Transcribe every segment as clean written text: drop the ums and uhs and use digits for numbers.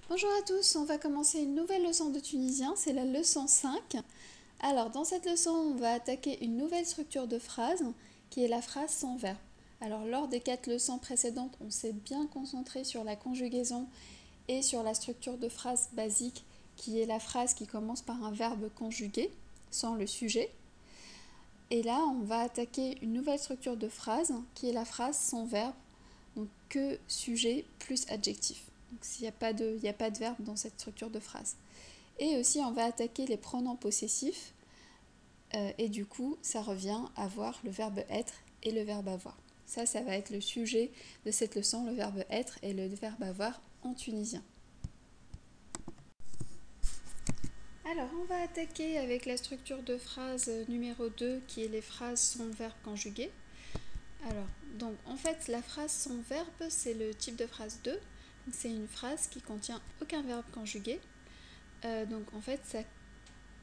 Bonjour à tous, on va commencer une nouvelle leçon de tunisien, c'est la leçon 5. Alors dans cette leçon, on va attaquer une nouvelle structure de phrase qui est la phrase sans verbe. Alors lors des 4 leçons précédentes, on s'est bien concentré sur la conjugaison et sur la structure de phrase basique qui est la phrase qui commence par un verbe conjugué sans le sujet. Et là, on va attaquer une nouvelle structure de phrase qui est la phrase sans verbe, donc que sujet plus adjectif. Donc il n'y a pas de verbe dans cette structure de phrase. Et aussi, on va attaquer les pronoms possessifs. Et du coup, ça revient à avoir le verbe être et le verbe avoir. Ça va être le sujet de cette leçon, le verbe être et le verbe avoir en tunisien. Alors, on va attaquer avec la structure de phrase numéro 2, qui est les phrases sans verbe conjugué. Alors, donc, en fait, la phrase sans verbe, c'est le type de phrase 2. C'est une phrase qui contient aucun verbe conjugué. Donc, en fait, ça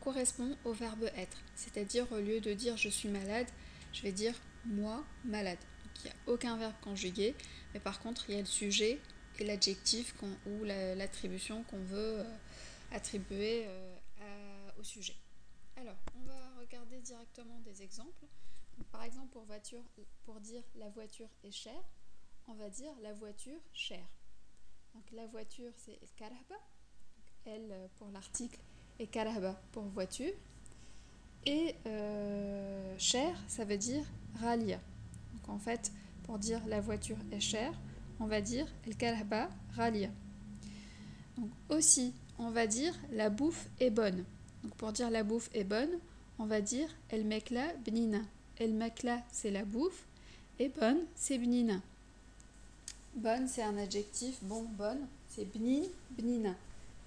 correspond au verbe être. C'est-à-dire, au lieu de dire je suis malade, je vais dire moi malade. Donc, il n'y a aucun verbe conjugué, mais par contre, il y a le sujet et l'adjectif ou l'attribution qu'on veut attribuer au sujet. Alors, on va regarder directement des exemples. Donc, par exemple, pour dire la voiture est chère, on va dire la voiture chère. Donc la voiture c'est el karahba, elle pour l'article et karahba pour voiture. Et cher ça veut dire ralia. Donc en fait pour dire la voiture est chère, on va dire el karahba ralia. Donc aussi on va dire la bouffe est bonne. Donc pour dire la bouffe est bonne, on va dire el mekla bnina. El mekla c'est la bouffe et bonne c'est bnina. Bonne, c'est un adjectif, bon, bonne, c'est bnin, bnina.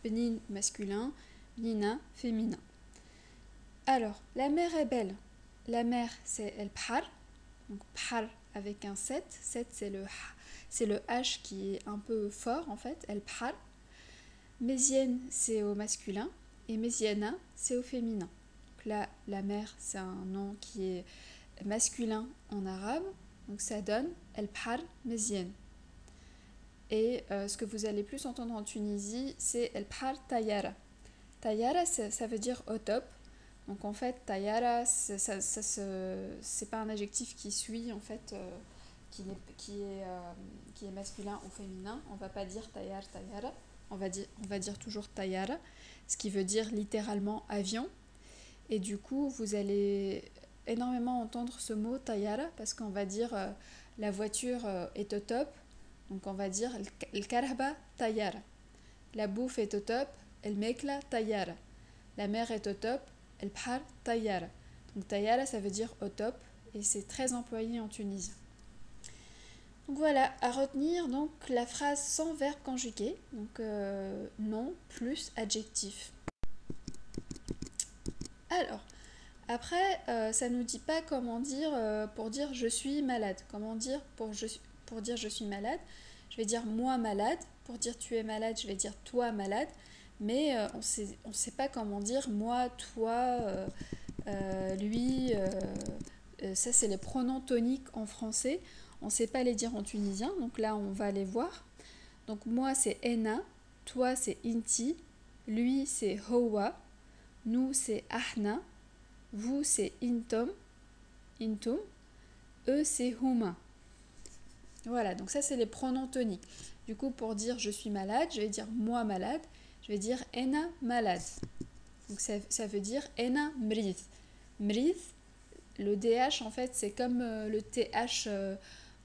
Bnin masculin, bnina féminin. Alors, la mer est belle. La mer, c'est el bhar. Donc, bhar avec un 7. 7, c'est le H qui est un peu fort, en fait, el bhar. Mézienne, c'est au masculin. Et méziana, c'est au féminin. Donc là, la mer, c'est un nom qui est masculin en arabe. Donc, ça donne el bhar mézienne. Et ce que vous allez plus entendre en Tunisie, c'est el bhar tayara. Tayara, ça veut dire au top. Donc en fait, tayara, c'est pas un adjectif qui suit, en fait, qui est masculin ou féminin. On va pas dire tayar, tayara. On va dire toujours tayara, ce qui veut dire littéralement avion. Et du coup, vous allez énormément entendre ce mot tayara parce qu'on va dire la voiture est au top. Donc on va dire el karahba tayara. La bouffe est au top, el mekla tayara. La mer est au top, el bhar tayara. Donc tayara ça veut dire au top et c'est très employé en Tunisie. Donc voilà, à retenir donc la phrase sans verbe conjugué, donc nom plus adjectif. Alors, après, ça ne nous dit pas comment dire pour dire je suis malade. Comment dire pour dire je suis malade. Je vais dire moi malade. Pour dire tu es malade, je vais dire toi malade. Mais on ne sait pas comment dire moi, toi, lui. Ça, c'est les pronoms toniques en français. On ne sait pas les dire en tunisien. Donc là, on va les voir. Donc moi, c'est ena. Toi, c'est inti. Lui, c'est howa. Nous, c'est ahna. Vous, c'est intum. Eux, c'est huma. Voilà, donc ça, c'est les pronoms toniques. Du coup, pour dire je suis malade, je vais dire moi malade. Je vais dire ena malade. Donc ça veut dire ena mrith. Mrith, le DH, en fait, c'est comme le TH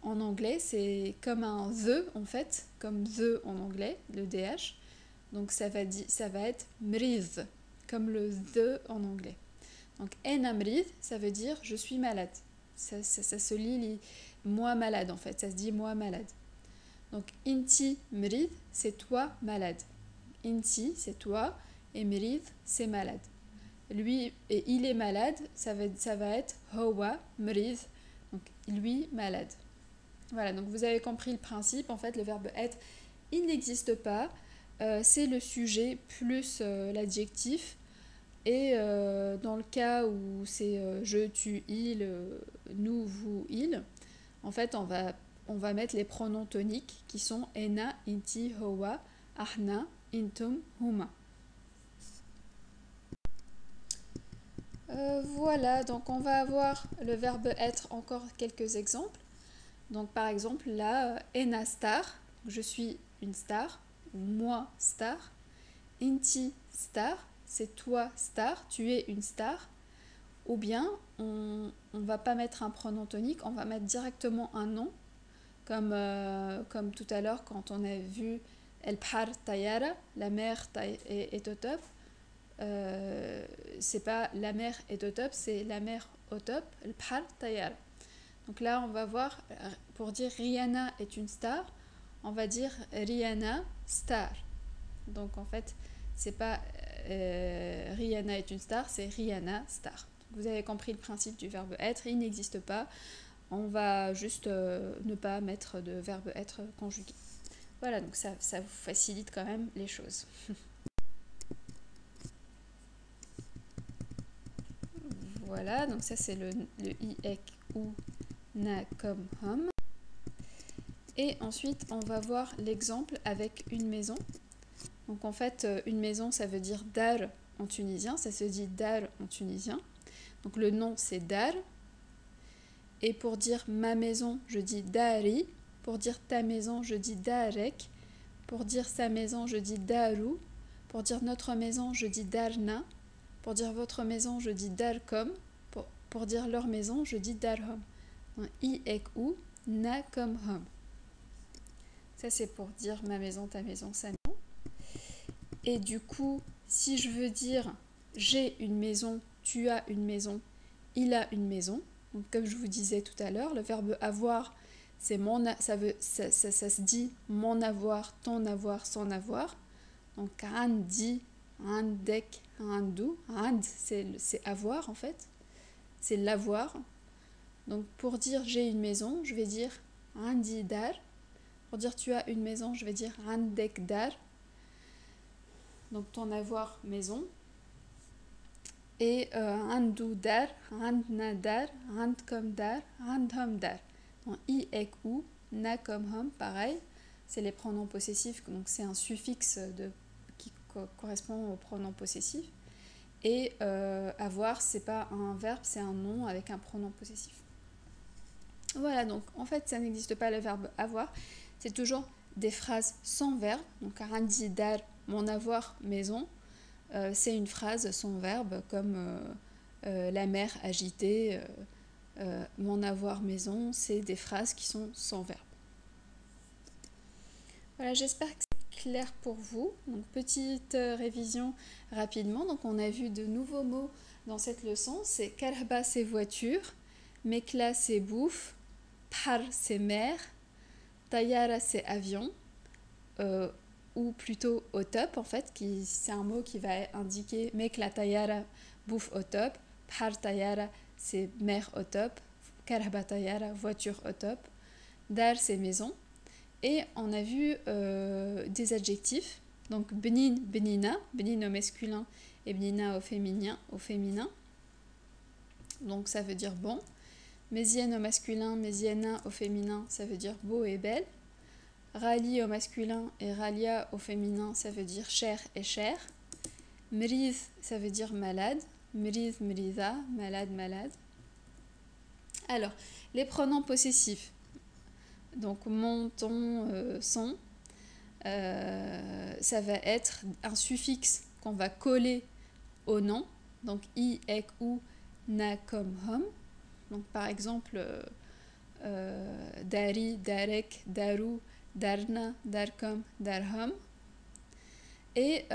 en anglais. C'est comme un the, en fait, comme the en anglais, le DH. Donc ça va être mrith, comme le the en anglais. Donc ena mrith, ça veut dire je suis malade. Ça se lit moi malade en fait, ça se dit moi malade. Donc inti mrith, c'est toi malade. Inti, c'est toi, et mrith, c'est malade. Lui, et il est malade, ça va être howa mrith, donc lui malade. Voilà, donc vous avez compris le principe, en fait le verbe être, il n'existe pas, c'est le sujet plus l'adjectif. Et dans le cas où c'est je, tu, il, nous, vous, il, en fait on va mettre les pronoms toniques qui sont ena, inti, howa ahna, intum, huma. Voilà, donc on va avoir le verbe être, encore quelques exemples. Donc par exemple là, ena star, je suis une star, moi star. Inti star, c'est toi star, tu es une star. Ou bien on va pas mettre un pronom tonique, on va mettre directement un nom, comme tout à l'heure quand on a vu El Bhar Tayara, la mer est au top. C'est pas la mer est au top, c'est la mer au top, El Bhar Tayara. Donc là, on va voir, pour dire Rihanna est une star, on va dire Rihanna star. Donc en fait, c'est pas Rihanna est une star, c'est Rihanna star. Vous avez compris le principe du verbe être, il n'existe pas. On va juste ne pas mettre de verbe être conjugué. Voilà, donc ça vous facilite quand même les choses. Voilà, donc ça c'est le i, ek, ou, na comme hum. Et ensuite, on va voir l'exemple avec une maison. Donc en fait, une maison, ça veut dire dar en tunisien, ça se dit dar en tunisien. Donc le nom, c'est dar. Et pour dire ma maison, je dis dari. Pour dire ta maison, je dis darek. Pour dire sa maison, je dis daru. Pour dire notre maison, je dis darna. Pour dire votre maison, je dis darkom. Pour dire leur maison, je dis darhom. I, ek, ou, na comme hom. Ça, c'est pour dire ma maison, ta maison, sa maison. Et du coup, si je veux dire j'ai une maison, tu as une maison, il a une maison. Donc, comme je vous disais tout à l'heure, le verbe avoir, c'est ça se dit mon avoir, ton avoir, son avoir. Donc andi, andek, andou, and, c'est avoir en fait, c'est l'avoir. Donc pour dire j'ai une maison, je vais dire andi dar. Pour dire tu as une maison, je vais dire andek dar. Donc ton avoir, maison. Et andou dar, andna dar, andkom dar, andhom dar. Donc i, ek, ou, na comme hom, pareil. C'est les pronoms possessifs, donc c'est un suffixe qui correspond au pronom possessif. Et avoir, c'est pas un verbe, c'est un nom avec un pronom possessif. Voilà, donc en fait, ça n'existe pas le verbe avoir. C'est toujours des phrases sans verbe. Donc, arandi dar, mon avoir, maison. C'est une phrase sans verbe, comme la mer agitée, mon avoir, maison. C'est des phrases qui sont sans verbe. Voilà, j'espère que c'est clair pour vous. Donc, petite révision rapidement. Donc, on a vu de nouveaux mots dans cette leçon. C'est karba, c'est voiture. Mekla, c'est bouffe. Bhar, c'est mer. Tayara, c'est avion. Ou plutôt au top, en fait. C'est un mot qui va indiquer Mekla Tayara, bouffe au top. Bhar Tayara, c'est mer au top. Karba Tayara, voiture au top. Dar, c'est maison. Et on a vu des adjectifs. Donc, benin, benina, benin au masculin et benina au féminin. Donc, ça veut dire bon. Mézienne au masculin, méziena au féminin, ça veut dire beau et belle. Rali au masculin et ralia au féminin, ça veut dire cher et cher. Mriz, ça veut dire malade. Mriz, mriza, malade, malade. Alors, les pronoms possessifs. Donc, mon, ton, son, ça va être un suffixe qu'on va coller au nom. Donc, i, ek, ou, na, comme hom. Donc, par exemple, dari, darek, daru, darna, darkom, darhom. Et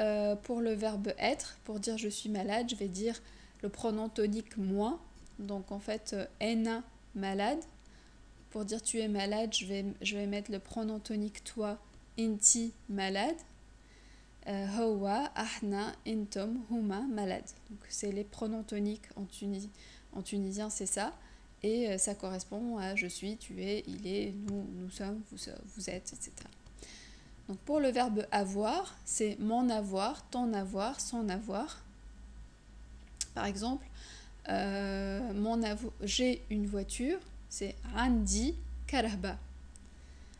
pour le verbe être, pour dire je suis malade, je vais dire le pronom tonique moi. Donc, en fait, ena, malade. Pour dire tu es malade, je vais mettre le pronom tonique toi, inti, malade. Hawa, ahna, intom, huma, malade. Donc c'est les pronoms toniques en tunisien, c'est ça. Et ça correspond à je suis, tu es, il est, nous sommes, vous êtes, etc. Donc pour le verbe avoir, c'est mon avoir, ton avoir, son avoir. Par exemple, j'ai une voiture. C'est Andi Karahba.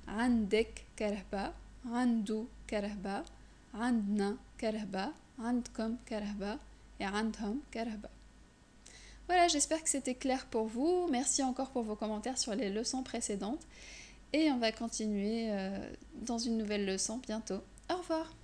Andek Karahba. عنده كرهبة, عندنا كرهبة, عندكم كرهبة et عندهم كرهبة. Voilà, j'espère que c'était clair pour vous. Merci encore pour vos commentaires sur les leçons précédentes. Et on va continuer dans une nouvelle leçon bientôt. Au revoir!